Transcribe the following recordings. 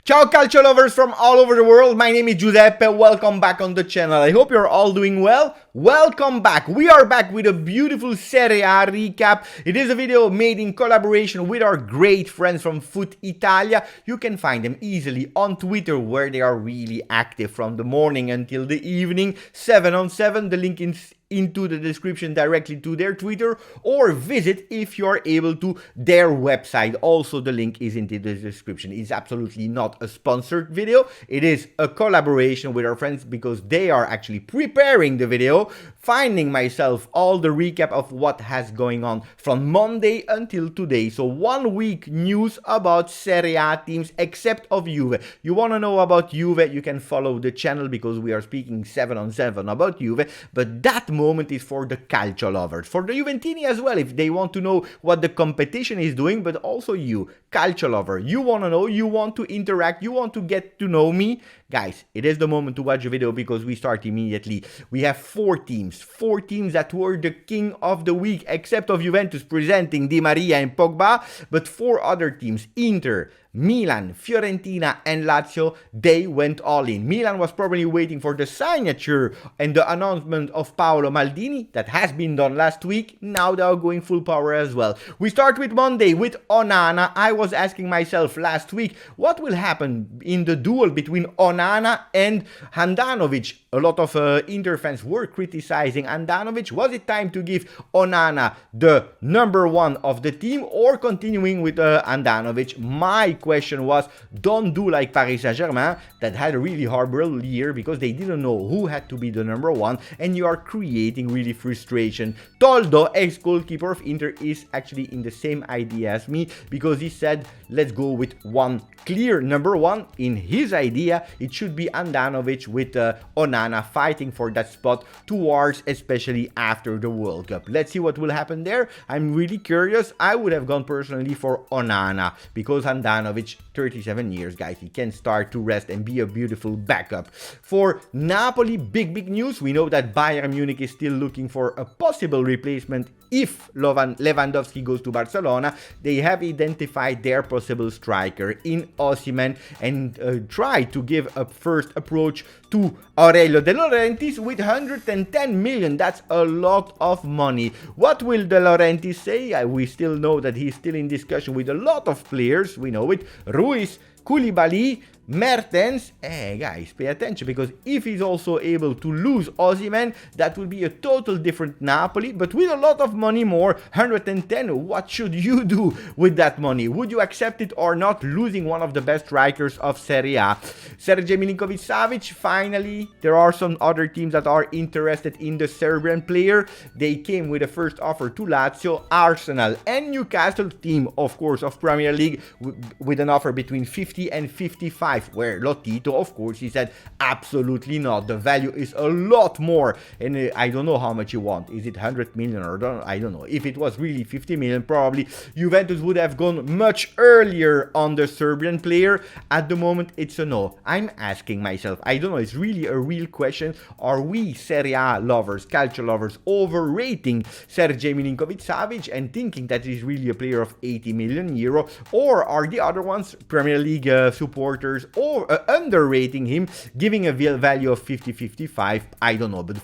Ciao Calcio lovers from all over the world, my name is Giuseppe, welcome back on the channel. I hope you're all doing well. Welcome back. We are back with a beautiful Serie A recap. It is a video made in collaboration with our great friends from Foot Italia. You can find them easily on Twitter, where they are really active from the morning until the evening, 7 on 7. The link is into the description directly to their Twitter, or visit, if you are able to, their website. Also, the link is into the description. It's absolutely not a sponsored video. It is a collaboration with our friends because they are actually preparing the video, finding myself all the recap of what has going on from Monday until today. So 1 week news about Serie A teams except of Juve. You want to know about Juve, you can follow the channel because we are speaking 7 on 7 about Juve, but that moment is for the Calcio lovers, for the Juventini as well, if they want to know what the competition is doing, but also you, Calcio lover, you want to know, you want to interact, you want to get to know me. Guys, it is the moment to watch the video because we start immediately. We have four teams that were the king of the week, except of Juventus presenting Di Maria and Pogba, but 4 other teams, Inter, Milan, Fiorentina and Lazio, they went all in. Milan was probably waiting for the signature and the announcement of Paolo Maldini. That has been done last week. Now they are going full power as well. We start with Monday with Onana. I was asking myself last week, what will happen in the duel between Onana and Handanovic? A lot of Inter fans were criticizing Handanovic. Was it time to give Onana the number 1 of the team or continuing with Handanovic? My question was, don't do like Paris Saint-Germain that had a really horrible year because they didn't know who had to be the number 1, and you are creating really frustration. Toldo, ex-goalkeeper of Inter, is actually in the same idea as me because he said, let's go with one clear number 1. In his idea, it should be Handanovic with Onana fighting for that spot towards, especially after the World Cup. Let's see what will happen there. I'm really curious. I would have gone personally for Onana because Handanovic, 37 years, guys, he can start to rest and be a beautiful backup. For Napoli, big news. We know that Bayern Munich is still looking for a possible replacement if Lewandowski goes to Barcelona. They have identified their possible striker in Osimhen and tried to give a first approach to Aurelio De Laurentiis with 110 million. That's a lot of money. What will De Laurentiis say? We still know that he's still in discussion with a lot of players. We know it. Ruiz, Koulibaly, Mertens. Guys, pay attention, because if he's also able to lose Osimhen, that will be a total different Napoli, but with a lot of money more. 110, what should you do with that money? Would you accept it or not, losing one of the best strikers of Serie A? Milinkovic-Savic, finally, there are some other teams that are interested in the Serbian player. They came with a first offer to Lazio, Arsenal and Newcastle, team of course of Premier League, with an offer between 50 and 55. Where Lotito, of course, he said absolutely not. The value is a lot more, and I don't know how much you want. Is it 100 million or I don't know. If it was really 50 million, probably Juventus would have gone much earlier on the Serbian player. At the moment, it's a no. I'm asking myself, I don't know, it's really a real question. Are we Serie A lovers, Calcio lovers, overrating Sergej Milinkovic-Savic and thinking that he's really a player of 80 million euro, or are the other ones, Premier League supporters, or underrating him, giving a value of 50-55? I don't know, but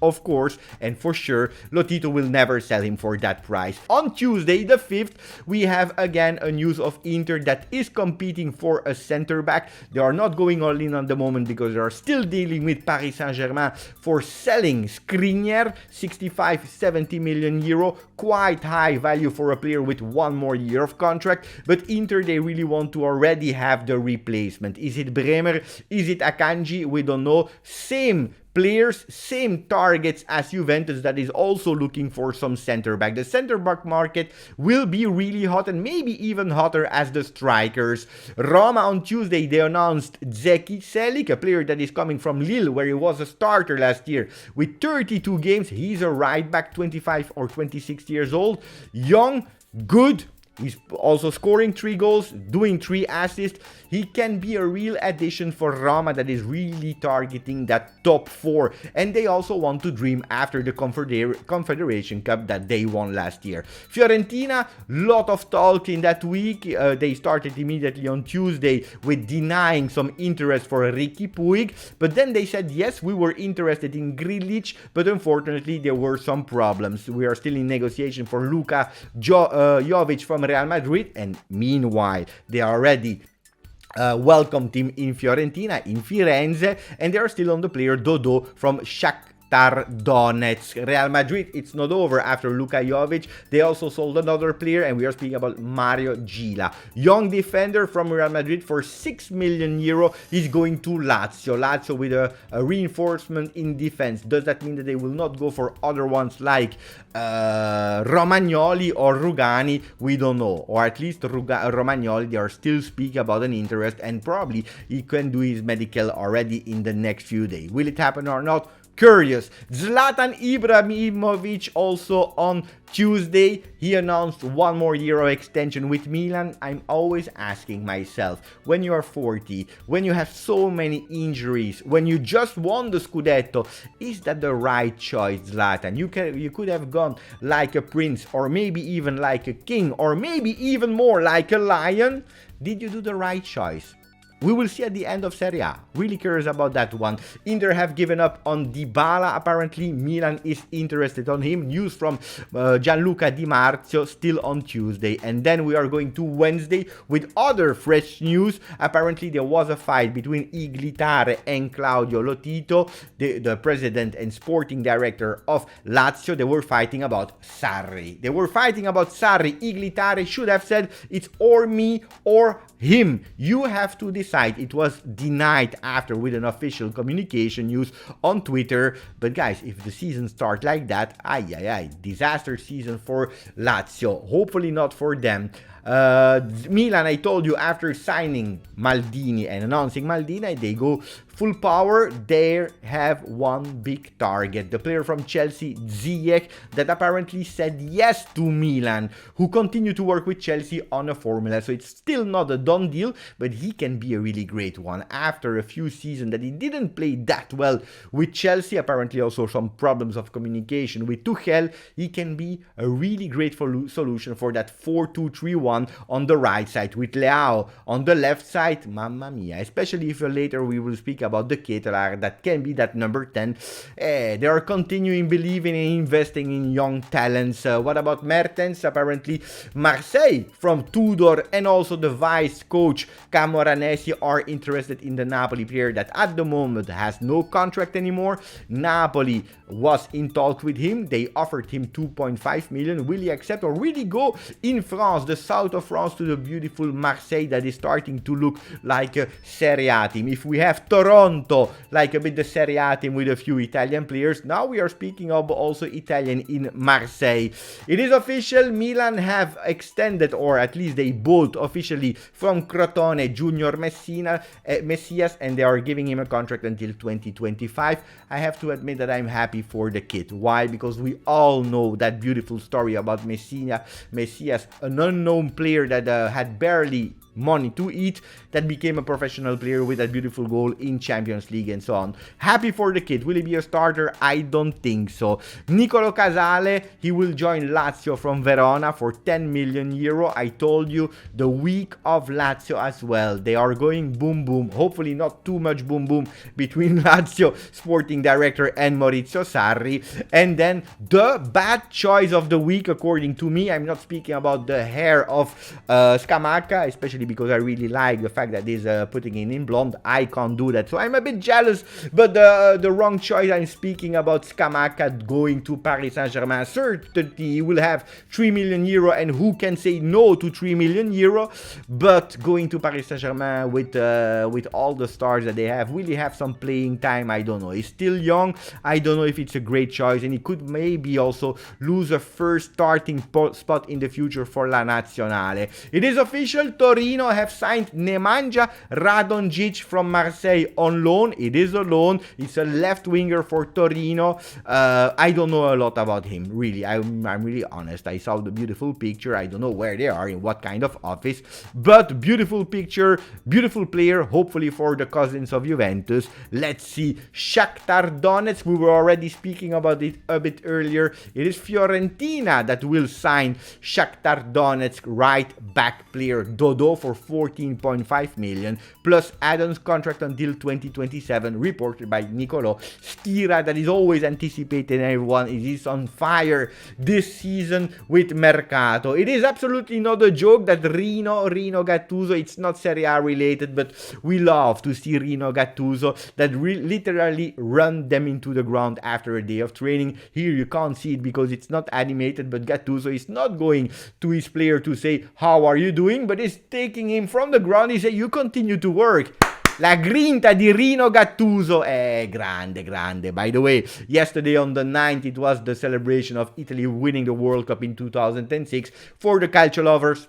of course and for sure, Lotito will never sell him for that price. On Tuesday the 5th, we have again a news of Inter that is competing for a center back. They are not going all in on the moment because they are still dealing with Paris Saint-Germain for selling Skriniar, 65-70 million euro, quite high value for a player with 1 more year of contract, but Inter, they really want to already have the replacement. Is it Bremer? Is it Akanji? We don't know. Same players, same targets as Juventus that is also looking for some center back. The center back market will be really hot and maybe even hotter as the strikers. Roma on Tuesday, they announced Ziyech, a player that is coming from Lille, where he was a starter last year with 32 games. He's a right back, 25 or 26 years old, young, good, He's also scoring 3 goals, doing 3 assists. He can be a real addition for Roma that is really targeting that top 4. And they also want to dream after the Confederation Cup that they won last year. Fiorentina, lot of talk in that week. They started immediately on Tuesday with denying some interest for Ricky Puig. But then they said, yes, we were interested in Grilic, but unfortunately there were some problems. We are still in negotiation for Luka, Jovic from Real Madrid, and meanwhile they are already welcomed him in Fiorentina, in Firenze, and they are still on the player Dodo from Shakhtar Donetsk. Real Madrid, it's not over after Luka Jovic. They also sold another player, and we are speaking about Mario Gila. Young defender from Real Madrid for 6 million euro. He's going to Lazio. Lazio with a reinforcement in defense. Does that mean that they will not go for other ones like Romagnoli or Rugani? We don't know. Or at least Romagnoli, they are still speaking about an interest, and probably he can do his medical already in the next few days. Will it happen or not? Curious. Zlatan Ibrahimovic also on Tuesday, he announced 1 more year of extension with Milan. I'm always asking myself, when you are 40, when you have so many injuries, when you just won the Scudetto, is that the right choice, Zlatan? You could have gone like a prince, or maybe even like a king, or maybe even more like a lion. Did you do the right choice? We will see at the end of Serie A. Really curious about that one. Inter have given up on Dybala. Apparently, Milan is interested on him. News from Gianluca Di Marzio still on Tuesday. And then we are going to Wednesday with other fresh news. Apparently, there was a fight between Iglitare and Claudio Lotito, the president and sporting director of Lazio. They were fighting about Sarri. Iglitare should have said, it's or me or him. You have to decide. It was denied after with an official communication news on Twitter. But guys, if the season starts like that, disaster season for Lazio. Hopefully not for them. Milan, I told you, after signing Maldini and announcing Maldini, they go full power. They have one big target, the player from Chelsea, Ziyech, that apparently said yes to Milan, who continue to work with Chelsea on a formula. So it's still not a done deal, but he can be a really great one. After a few seasons that he didn't play that well with Chelsea, apparently also some problems of communication with Tuchel, he can be a really great solution for that 4-2-3-1 on the right side, with Leao on the left side. Mamma mia, especially if later we will speak about the Ketelar that can be that number 10. They are continuing believing and investing in young talents. What about Mertens? Apparently Marseille from Tudor and also the vice coach Camoranesi are interested in the Napoli player that at the moment has no contract anymore. Napoli was in talks with him. They offered him 2.5 million. Will he accept, or will he go in France, the south of France, to the beautiful Marseille that is starting to look like a Serie A team? If we have Toronto like a bit the Serie A team with a few Italian players, now we are speaking of also Italian in Marseille. It is official, Milan have extended, or at least they bought officially from Crotone Junior Messias, and they are giving him a contract until 2025. I have to admit that I'm happy for the kid. Why? Because we all know that beautiful story about Messias, an unknown player that had barely money to eat, that became a professional player with that beautiful goal in Champions League and so on. Happy for the kid. Will he be a starter? I don't think so. Nicolo Casale, he will join Lazio from Verona for 10 million euro. I told you, the week of Lazio as well. They are going boom boom. Hopefully not too much boom boom between Lazio sporting director and Maurizio Sarri. And then the bad choice of the week, according to me, I'm not speaking about the hair of Scamacca, especially because I really like the fact that he's putting it in blonde. I can't do that, so I'm a bit jealous. But the wrong choice, I'm speaking about Scamacca going to Paris Saint-Germain. Certainly he will have 3 million euro, and who can say no to 3 million euro? But going to Paris Saint-Germain with all the stars that they have, will he have some playing time? I don't know. He's still young. I don't know if it's a great choice, and he could maybe also lose a first starting spot in the future for La Nazionale. It is official, Torino Torino have signed Nemanja Radonjic from Marseille on loan. It is a loan. It's a left winger for Torino. I don't know a lot about him, really. I'm really honest. I saw the beautiful picture. I don't know where they are, in what kind of office, but beautiful picture, beautiful player, hopefully for the cousins of Juventus. Let's see. Shakhtar Donetsk, we were already speaking about it a bit earlier. It is Fiorentina that will sign Shakhtar Donetsk right back player Dodo for 14.5 million, plus add-ons contract until 2027, reported by Nicolo Stira, that is always anticipated. Everyone is on fire this season with Mercato. It is absolutely not a joke that Rino Gattuso, it's not Serie A related, but we love to see Rino Gattuso that literally run them into the ground after a day of training. Here you can't see it because it's not animated, but Gattuso is not going to his player to say, how are you doing? But is taking him from the ground. He said, you continue to work. La grinta di Rino Gattuso, grande. By the way, yesterday on the 9th, it was the celebration of Italy winning the World Cup in 2006 for the calcio lovers.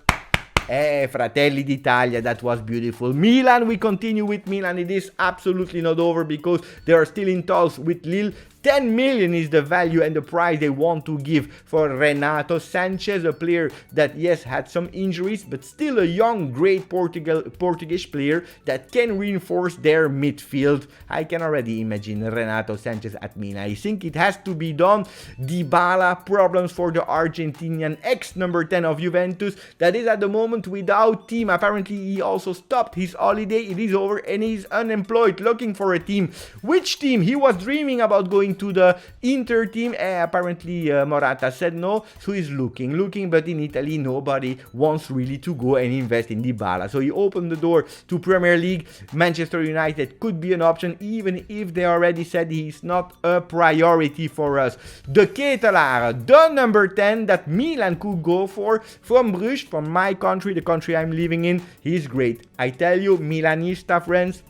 Fratelli d'Italia, that was beautiful. Milan, we continue with Milan. It is absolutely not over because they are still in talks with Lille. 10 million is the value and the price they want to give for Renato Sanchez, a player that, yes, had some injuries, but still a young, great Portuguese player that can reinforce their midfield. I can already imagine Renato Sanchez at Milan. I think it has to be done. Dybala, problems for the Argentinian ex-number 10 of Juventus, that is at the moment without team. Apparently, he also stopped his holiday. It is over and he's unemployed, looking for a team. Which team? He was dreaming about going to the Inter team. Apparently Morata said no, so he's looking, but in Italy nobody wants really to go and invest in Dybala. So he opened the door to Premier League. Manchester United could be an option, even if they already said he's not a priority for us. De Ketelaar, the number 10 that Milan could go for, from Bruges, from my country, the country I'm living in. He's great. I tell you, Milanista friends,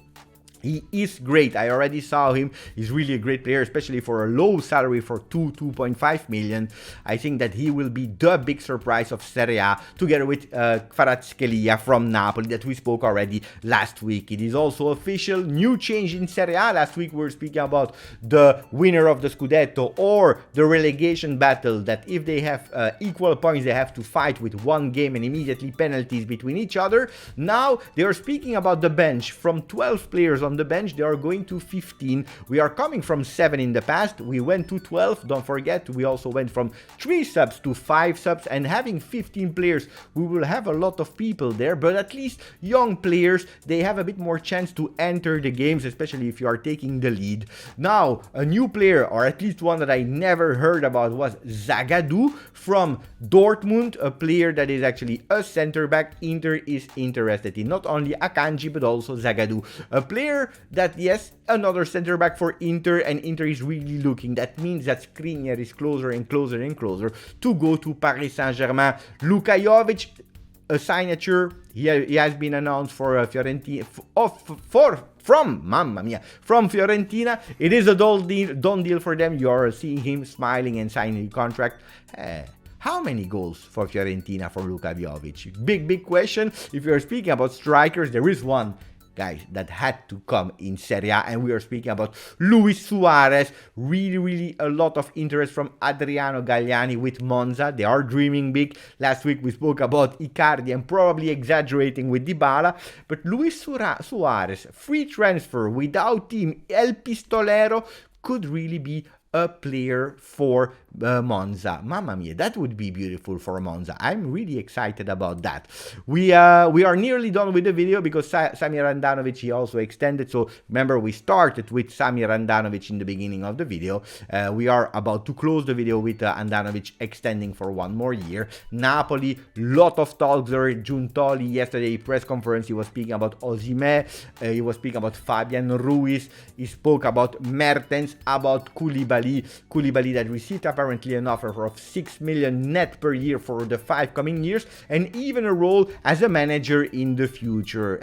he is great. I already saw him. He's really a great player, especially for a low salary for 2.5 million. I think that he will be the big surprise of Serie A, together with Kvaratskhelia from Napoli that we spoke already last week. It is also official. New change in Serie A. Last week we were speaking about the winner of the Scudetto or the relegation battle, that if they have equal points, they have to fight with one game and immediately penalties between each other. Now they are speaking about the bench. From 12 players on the bench, they are going to 15. We are coming from 7 in the past. We went to 12. Don't forget, we also went from 3 subs to 5 subs, and having 15 players, we will have a lot of people there, but at least young players, they have a bit more chance to enter the games, especially if you are taking the lead. Now, a new player, or at least one that I never heard about, was Zagadou from Dortmund, a player that is actually a center back. Inter is interested in not only Akanji but also Zagadou, a player that, yes, another center back for Inter, and Inter is really looking. That means that Skriniar is closer and closer and closer to go to Paris Saint-Germain. Luka Jovic, a signature. He has been announced for Fiorentina, from Fiorentina. It is a done deal for them. You're seeing him smiling and signing a contract. How many goals for Fiorentina for Luka Jovic? Big question. If you're speaking about strikers, there is one, guys, that had to come in Serie A, and we are speaking about Luis Suarez. Really a lot of interest from Adriano Galliani with Monza. They are dreaming big. Last week we spoke about Icardi and probably exaggerating with Dybala, but Luis Suarez, free transfer without team, El Pistolero, could really be a player for Monza. Mamma mia, that would be beautiful for Monza. I'm really excited about that. We are nearly done with the video because Samir Handanovic, he also extended. So remember, we started with Samir Handanovic in the beginning of the video. We are about to close the video with Handanovic extending for 1 more year. Napoli, lot of talks there. Giuntoli yesterday press conference, he was speaking about Osimhen, he was speaking about Fabian Ruiz, he spoke about Mertens, about Koulibaly that received a currently an offer of 6 million net per year for the 5 coming years, and even a role as a manager in the future.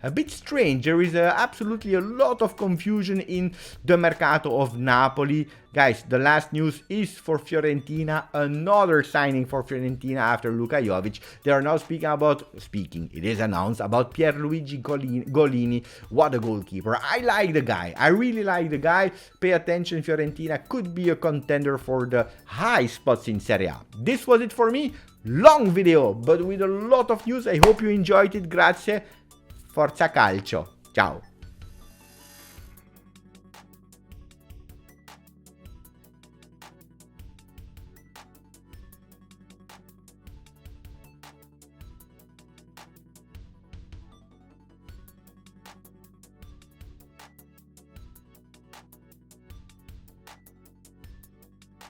A bit strange. There is absolutely a lot of confusion in the Mercato of Napoli. Guys, the last news is for Fiorentina, another signing for Fiorentina after Luka Jovic. They are now it is announced about Pierluigi Golini. What a goalkeeper. I like the guy. I really like the guy. Pay attention, Fiorentina could be a contender for the high spots in Serie A. This was it for me. Long video, but with a lot of news. I hope you enjoyed it. Grazie. Forza Calcio. Ciao.